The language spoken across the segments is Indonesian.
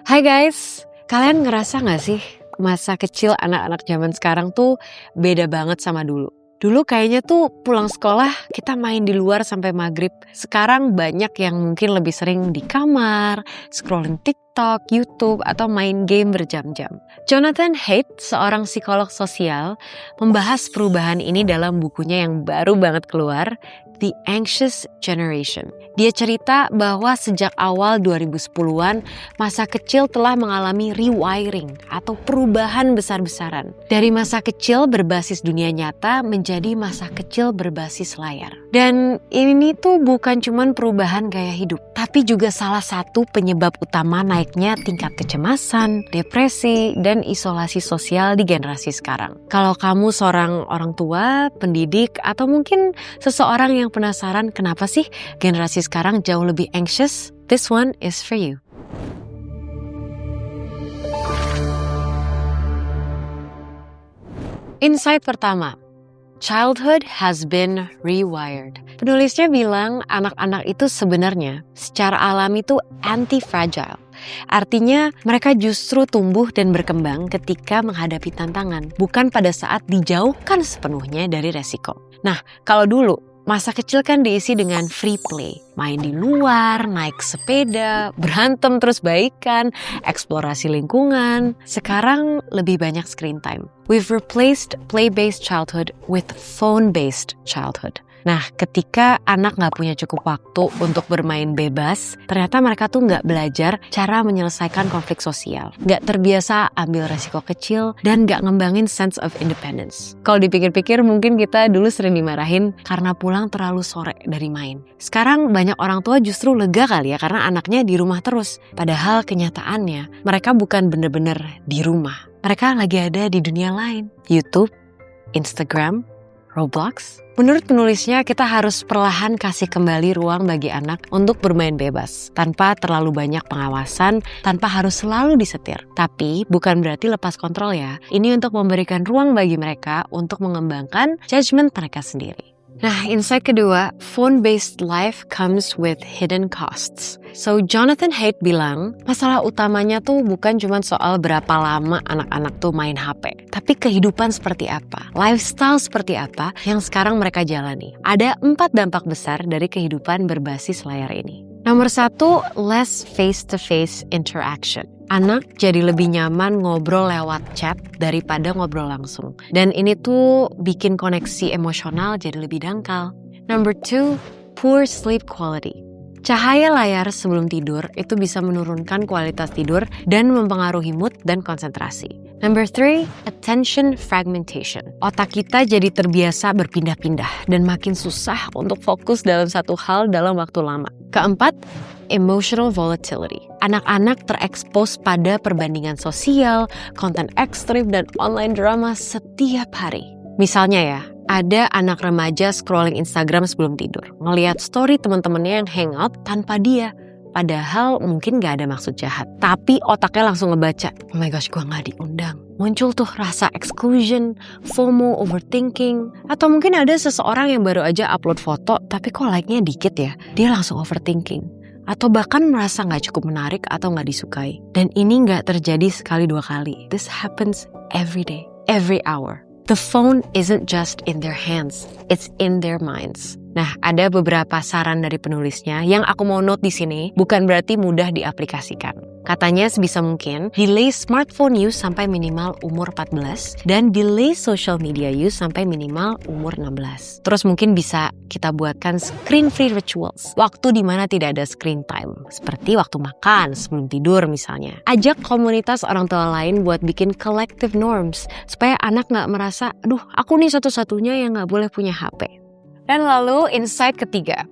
Hai guys, kalian ngerasa gak sih masa kecil anak-anak zaman sekarang tuh beda banget sama dulu? Dulu kayaknya tuh pulang sekolah kita main di luar sampai maghrib. Sekarang banyak yang mungkin lebih sering di kamar, scrolling TikTok, YouTube, atau main game berjam-jam. Jonathan Haidt, seorang psikolog sosial, membahas perubahan ini dalam bukunya yang baru banget keluar, The Anxious Generation. Dia cerita bahwa sejak awal 2010-an, masa kecil telah mengalami rewiring atau perubahan besar-besaran. Dari masa kecil berbasis dunia nyata menjadi masa kecil berbasis layar. Dan ini tuh bukan cuma perubahan gaya hidup, tapi juga salah satu penyebab utama naiknya tingkat kecemasan, depresi, dan isolasi sosial di generasi sekarang. Kalau kamu seorang orang tua, pendidik, atau mungkin seseorang yang penasaran kenapa sih generasi sekarang jauh lebih anxious, this one is for you. Insight pertama, childhood has been rewired. Penulisnya bilang anak-anak itu sebenarnya secara alami itu anti-fragile. Artinya mereka justru tumbuh dan berkembang ketika menghadapi tantangan, bukan pada saat dijauhkan sepenuhnya dari resiko. Nah, kalau dulu masa kecil kan diisi dengan free play. Main di luar, naik sepeda, berantem terus baikan, eksplorasi lingkungan. Sekarang lebih banyak screen time. We've replaced play-based childhood with phone-based childhood. Nah, ketika anak gak punya cukup waktu untuk bermain bebas, ternyata mereka tuh gak belajar cara menyelesaikan konflik sosial. Gak terbiasa ambil resiko kecil, dan gak ngembangin sense of independence. Kalau dipikir-pikir mungkin kita dulu sering dimarahin karena pulang terlalu sore dari main. Sekarang banyak orang tua justru lega kali ya karena anaknya di rumah terus. Padahal kenyataannya mereka bukan bener-bener di rumah. Mereka lagi ada di dunia lain. YouTube, Instagram, Roblox. Menurut penulisnya, kita harus perlahan kasih kembali ruang bagi anak untuk bermain bebas, tanpa terlalu banyak pengawasan, tanpa harus selalu disetir. Tapi bukan berarti lepas kontrol ya. Ini untuk memberikan ruang bagi mereka untuk mengembangkan judgment mereka sendiri. Nah, insight kedua, phone-based life comes with hidden costs. So, Jonathan Haidt bilang, masalah utamanya tuh bukan cuma soal berapa lama anak-anak tuh main HP, tapi kehidupan seperti apa, lifestyle seperti apa yang sekarang mereka jalani. Ada 4 dampak besar dari kehidupan berbasis layar ini. Nomor 1, less face-to-face interaction. Anak jadi lebih nyaman ngobrol lewat chat daripada ngobrol langsung. Dan ini tuh bikin koneksi emosional jadi lebih dangkal. Number 2, poor sleep quality. Cahaya layar sebelum tidur itu bisa menurunkan kualitas tidur dan mempengaruhi mood dan konsentrasi. Number 3, attention fragmentation. Otak kita jadi terbiasa berpindah-pindah dan makin susah untuk fokus dalam satu hal dalam waktu lama. Keempat, emotional volatility. Anak-anak terekspos pada perbandingan sosial, konten ekstrim, dan online drama setiap hari. Misalnya ya, ada anak remaja scrolling Instagram sebelum tidur, ngelihat story teman-temannya yang hangout tanpa dia. Padahal mungkin gak ada maksud jahat. Tapi otaknya langsung ngebaca, oh my gosh, gue gak diundang. Muncul tuh rasa exclusion, FOMO, overthinking. Atau mungkin ada seseorang yang baru aja upload foto, tapi kok like-nya dikit ya? Dia langsung overthinking. Atau bahkan merasa gak cukup menarik atau gak disukai. Dan ini gak terjadi sekali 2 kali. This happens every day, every hour. The phone isn't just in their hands, it's in their minds. Nah, ada beberapa saran dari penulisnya yang aku mau note di sini, bukan berarti mudah diaplikasikan. Katanya sebisa mungkin, delay smartphone use sampai minimal umur 14 dan delay social media use sampai minimal umur 16. Terus mungkin bisa kita buatkan screen-free rituals, waktu di mana tidak ada screen time, seperti waktu makan, sebelum tidur misalnya. Ajak komunitas orang tua lain buat bikin collective norms, supaya anak gak merasa, aduh aku nih satu-satunya yang gak boleh punya HP. Dan lalu insight ketiga,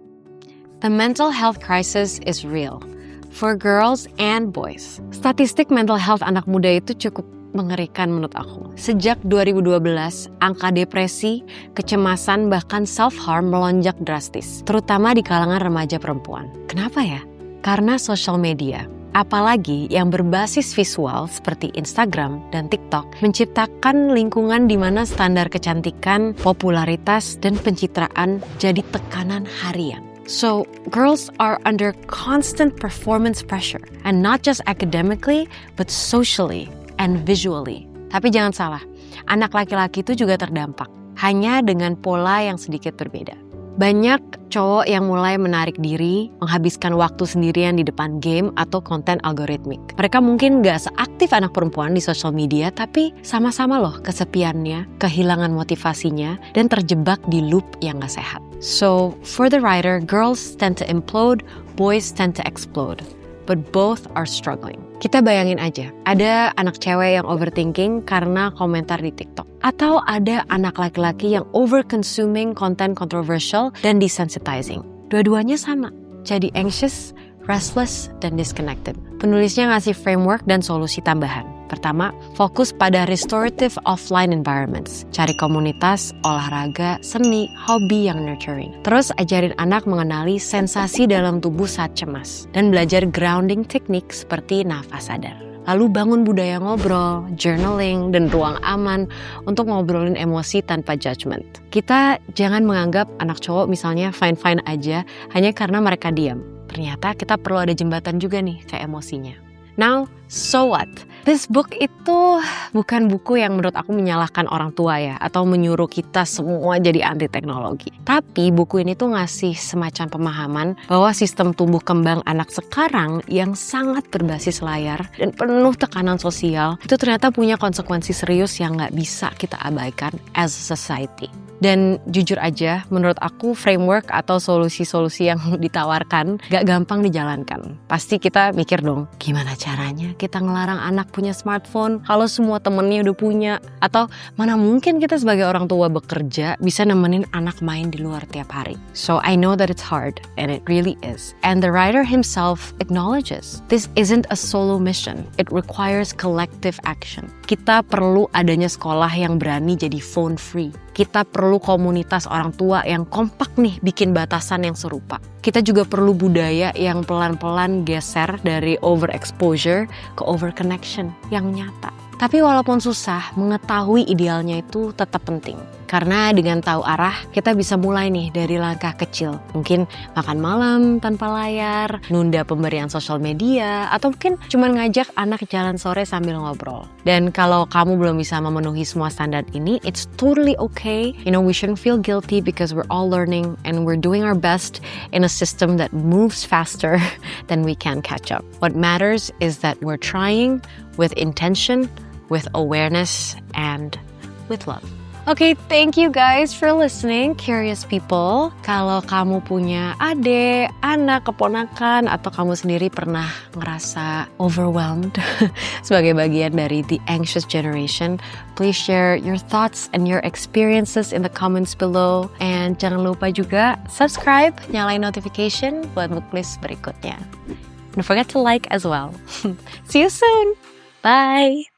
the mental health crisis is real for girls and boys. Statistik mental health anak muda itu cukup mengerikan menurut aku. Sejak 2012, angka depresi, kecemasan, bahkan self-harm melonjak drastis, terutama di kalangan remaja perempuan. Kenapa ya? Karena social media. Apalagi yang berbasis visual seperti Instagram dan TikTok menciptakan lingkungan di mana standar kecantikan, popularitas, dan pencitraan jadi tekanan harian. So, girls are under constant performance pressure, and not just academically, but socially and visually. Tapi jangan salah, anak laki-laki itu juga terdampak, hanya dengan pola yang sedikit berbeda. Banyak cowok yang mulai menarik diri, menghabiskan waktu sendirian di depan game atau konten algoritmik. Mereka mungkin gak seaktif anak perempuan di social media, tapi sama-sama loh kesepiannya, kehilangan motivasinya, dan terjebak di loop yang gak sehat. So, for the writer, girls tend to implode, boys tend to explode. But both are struggling. Kita bayangin aja, ada anak cewek yang overthinking karena komentar di TikTok. Atau ada anak laki-laki yang over-consuming konten controversial dan desensitizing. Dua-duanya sama, jadi anxious, restless, dan disconnected. Penulisnya ngasih framework dan solusi tambahan. Pertama, fokus pada restorative offline environments. Cari komunitas, olahraga, seni, hobi yang nurturing. Terus ajarin anak mengenali sensasi dalam tubuh saat cemas. Dan belajar grounding teknik seperti nafas sadar. Lalu bangun budaya ngobrol, journaling, dan ruang aman untuk ngobrolin emosi tanpa judgment. Kita jangan menganggap anak cowok misalnya fine-fine aja hanya karena mereka diam. Ternyata kita perlu ada jembatan juga nih ke emosinya. Now, so what? This book itu bukan buku yang menurut aku menyalahkan orang tua ya, atau menyuruh kita semua jadi anti teknologi. Tapi buku ini tuh ngasih semacam pemahaman bahwa sistem tumbuh kembang anak sekarang yang sangat berbasis layar dan penuh tekanan sosial itu ternyata punya konsekuensi serius yang gak bisa kita abaikan as a society. Dan jujur aja, menurut aku framework atau solusi-solusi yang ditawarkan gak gampang dijalankan. Pasti kita mikir dong, gimana caranya kita ngelarang anak punya smartphone kalau semua temennya udah punya? Atau mana mungkin kita sebagai orang tua bekerja bisa nemenin anak main di luar tiap hari? So I know that it's hard, and it really is. And the writer himself acknowledges this isn't a solo mission. It requires collective action. Kita perlu adanya sekolah yang berani jadi phone free. Kita perlu komunitas orang tua yang kompak nih bikin batasan yang serupa. Kita juga perlu budaya yang pelan-pelan geser dari overexposure ke overconnection yang nyata. Tapi walaupun susah, mengetahui idealnya itu tetap penting. Karena dengan tahu arah, kita bisa mulai nih dari langkah kecil. Mungkin makan malam tanpa layar, nunda pemberian sosial media, atau mungkin cuma ngajak anak jalan sore sambil ngobrol. Dan kalau kamu belum bisa memenuhi semua standar ini, it's totally okay. You know, we shouldn't feel guilty because we're all learning and we're doing our best in a system that moves faster than we can catch up. What matters is that we're trying with intention, with awareness, and with love. Okay, thank you guys for listening, curious people. Kalau kamu punya adik, anak, keponakan, atau kamu sendiri pernah ngerasa overwhelmed sebagai bagian dari the anxious generation, please share your thoughts and your experiences in the comments below. And jangan lupa juga subscribe, nyalain notification buat booklist berikutnya. Don't forget to like as well. See you soon. Bye.